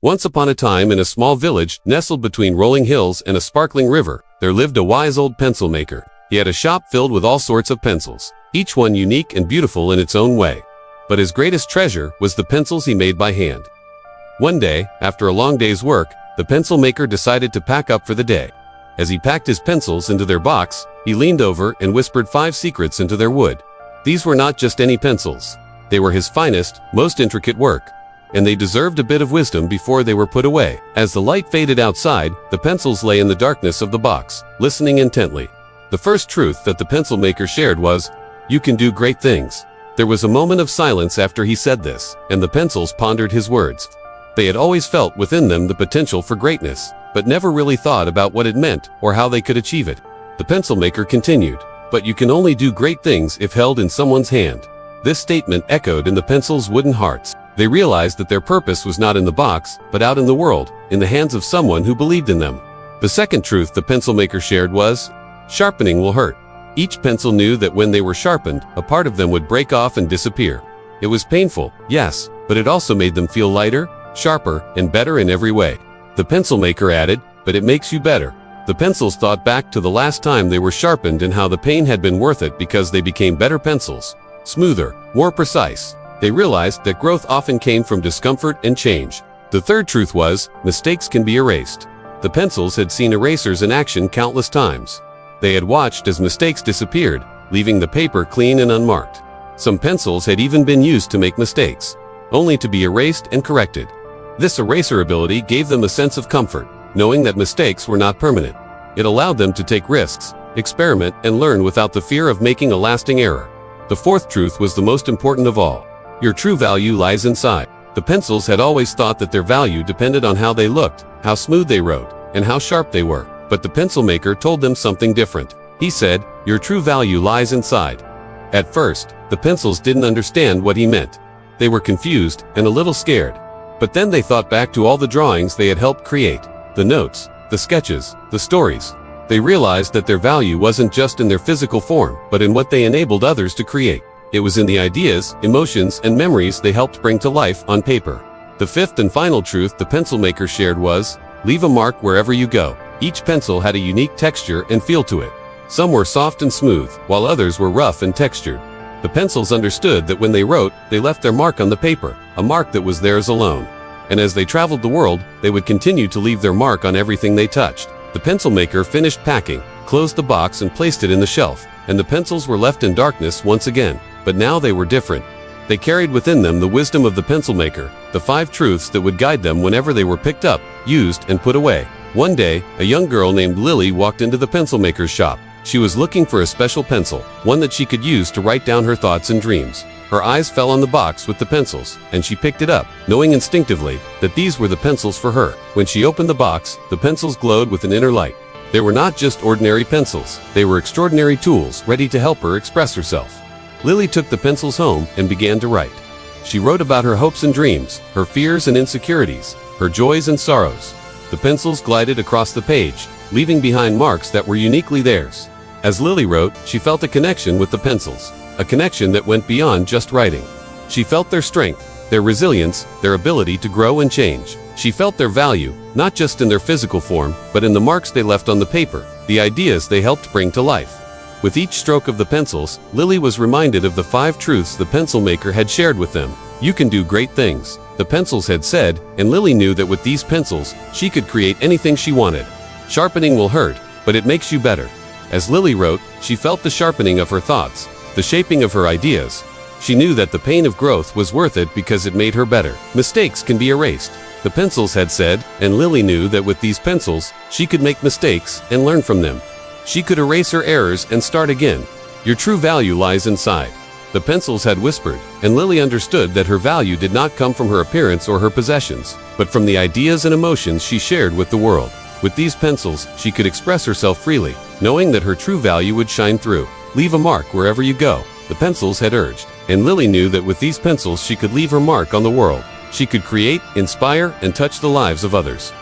Once upon a time, in a small village nestled between rolling hills and a sparkling river, there lived a wise old pencil maker. He had a shop filled with all sorts of pencils, each one unique and beautiful in its own way. But his greatest treasure was the pencils he made by hand. One day, after a long day's work, the pencil maker decided to pack up for the day. As he packed his pencils into their box, he leaned over and whispered 5 secrets into their wood. These were not just any pencils. They were his finest, most intricate work, and they deserved a bit of wisdom before they were put away. As the light faded outside, the pencils lay in the darkness of the box, listening intently. The first truth that the pencil maker shared was, "You can do great things." There was a moment of silence after he said this, and the pencils pondered his words. They had always felt within them the potential for greatness, but never really thought about what it meant or how they could achieve it. The pencil maker continued, "But you can only do great things if held in someone's hand." This statement echoed in the pencils' wooden hearts. They realized that their purpose was not in the box, but out in the world, in the hands of someone who believed in them. The second truth the pencil maker shared was, "Sharpening will hurt." Each pencil knew that when they were sharpened, a part of them would break off and disappear. It was painful, yes, but it also made them feel lighter, sharper, and better in every way. The pencil maker added, "But it makes you better." The pencils thought back to the last time they were sharpened and how the pain had been worth it because they became better pencils. Smoother, more precise. They realized that growth often came from discomfort and change. The third truth was, mistakes can be erased. The pencils had seen erasers in action countless times. They had watched as mistakes disappeared, leaving the paper clean and unmarked. Some pencils had even been used to make mistakes, only to be erased and corrected. This eraser ability gave them a sense of comfort, knowing that mistakes were not permanent. It allowed them to take risks, experiment, and learn without the fear of making a lasting error. The fourth truth was the most important of all. Your true value lies inside. The pencils had always thought that their value depended on how they looked, how smooth they wrote, and how sharp they were. But the pencil maker told them something different. He said, "Your true value lies inside." At first, the pencils didn't understand what he meant. They were confused and a little scared. But then they thought back to all the drawings they had helped create, the notes, the sketches, the stories. They realized that their value wasn't just in their physical form, but in what they enabled others to create. It was in the ideas, emotions, and memories they helped bring to life on paper. The fifth and final truth the pencil maker shared was, "Leave a mark wherever you go." Each pencil had a unique texture and feel to it. Some were soft and smooth, while others were rough and textured. The pencils understood that when they wrote, they left their mark on the paper, a mark that was theirs alone. And as they traveled the world, they would continue to leave their mark on everything they touched. The pencil maker finished packing, closed the box and placed it in the shelf, and the pencils were left in darkness once again. But now they were different. They carried within them the wisdom of the pencil maker, the 5 truths that would guide them whenever they were picked up, used, and put away. One day, a young girl named Lily walked into the pencil maker's shop. She was looking for a special pencil, one that she could use to write down her thoughts and dreams. Her eyes fell on the box with the pencils, and she picked it up, knowing instinctively that these were the pencils for her. When she opened the box, the pencils glowed with an inner light. They were not just ordinary pencils, they were extraordinary tools ready to help her express herself. Lily took the pencils home and began to write. She wrote about her hopes and dreams, her fears and insecurities, her joys and sorrows. The pencils glided across the page, leaving behind marks that were uniquely theirs. As Lily wrote, she felt a connection with the pencils, a connection that went beyond just writing. She felt their strength, their resilience, their ability to grow and change. She felt their value, not just in their physical form, but in the marks they left on the paper, the ideas they helped bring to life. With each stroke of the pencils, Lily was reminded of the 5 truths the pencil maker had shared with them. "You can do great things," the pencils had said, and Lily knew that with these pencils, she could create anything she wanted. "Sharpening will hurt, but it makes you better." As Lily wrote, she felt the sharpening of her thoughts, the shaping of her ideas. She knew that the pain of growth was worth it because it made her better. Mistakes can be erased, the pencils had said, and Lily knew that with these pencils, she could make mistakes and learn from them. She could erase her errors and start again. Your true value lies inside, the pencils had whispered, and Lily understood that her value did not come from her appearance or her possessions, but from the ideas and emotions she shared with the world. With these pencils, she could express herself freely, knowing that her true value would shine through. "Leave a mark wherever you go," the pencils had urged, and Lily knew that with these pencils she could leave her mark on the world. She could create, inspire, and touch the lives of others.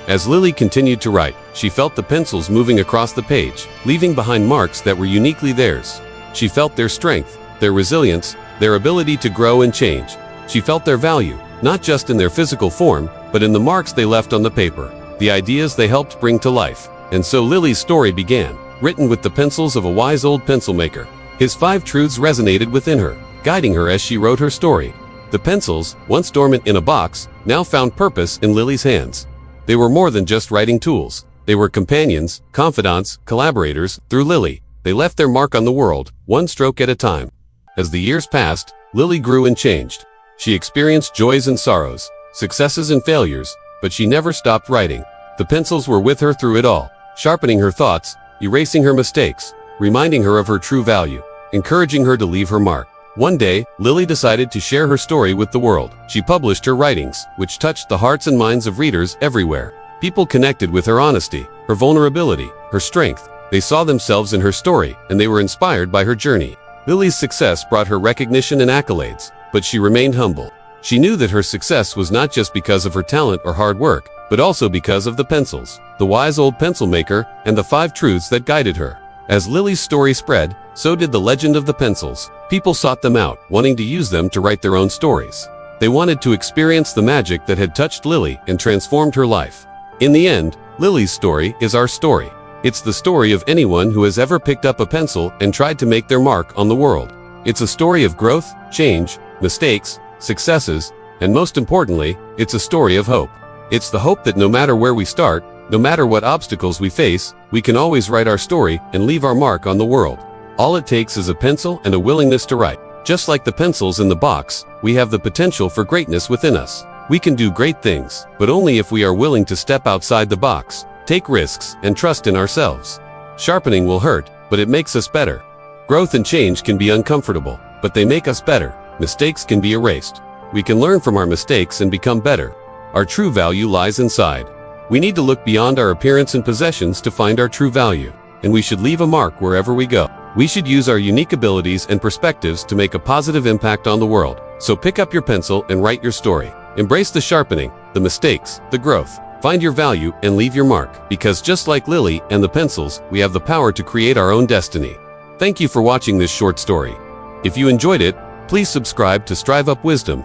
As Lily continued to write, she felt the pencils moving across the page, leaving behind marks that were uniquely theirs. She felt their strength, their resilience, their ability to grow and change. She felt their value, not just in their physical form, but in the marks they left on the paper, the ideas they helped bring to life. And so Lily's story began, written with the pencils of a wise old pencil maker. His 5 truths resonated within her, guiding her as she wrote her story. The pencils, once dormant in a box, now found purpose in Lily's hands. They were more than just writing tools. They were companions, confidants, collaborators. Through Lily, they left their mark on the world, one stroke at a time. As the years passed, Lily grew and changed. She experienced joys and sorrows, successes and failures, but she never stopped writing. The pencils were with her through it all, sharpening her thoughts, erasing her mistakes, reminding her of her true value, encouraging her to leave her mark. One day, Lily decided to share her story with the world. She published her writings, which touched the hearts and minds of readers everywhere. People connected with her honesty, her vulnerability, her strength. They saw themselves in her story, and they were inspired by her journey. Lily's success brought her recognition and accolades, but she remained humble. She knew that her success was not just because of her talent or hard work, but also because of the pencils, the wise old pencil maker, and the 5 truths that guided her. As Lily's story spread, so did the legend of the pencils. People sought them out, wanting to use them to write their own stories. They wanted to experience the magic that had touched Lily and transformed her life. In the end, Lily's story is our story. It's the story of anyone who has ever picked up a pencil and tried to make their mark on the world. It's a story of growth, change, mistakes, successes, and most importantly, it's a story of hope. It's the hope that no matter where we start, no matter what obstacles we face, we can always write our story and leave our mark on the world. All it takes is a pencil and a willingness to write. Just like the pencils in the box, we have the potential for greatness within us. We can do great things, but only if we are willing to step outside the box, take risks, and trust in ourselves. Sharpening will hurt, but it makes us better. Growth and change can be uncomfortable, but they make us better. Mistakes can be erased. We can learn from our mistakes and become better. Our true value lies inside. We need to look beyond our appearance and possessions to find our true value, and we should leave a mark wherever we go. We should use our unique abilities and perspectives to make a positive impact on the world. So pick up your pencil and write your story. Embrace the sharpening, the mistakes, the growth. Find your value and leave your mark, because just like Lily and the pencils, we have the power to create our own destiny. Thank you for watching this short story. If you enjoyed it, please subscribe to StriveUp Wisdom.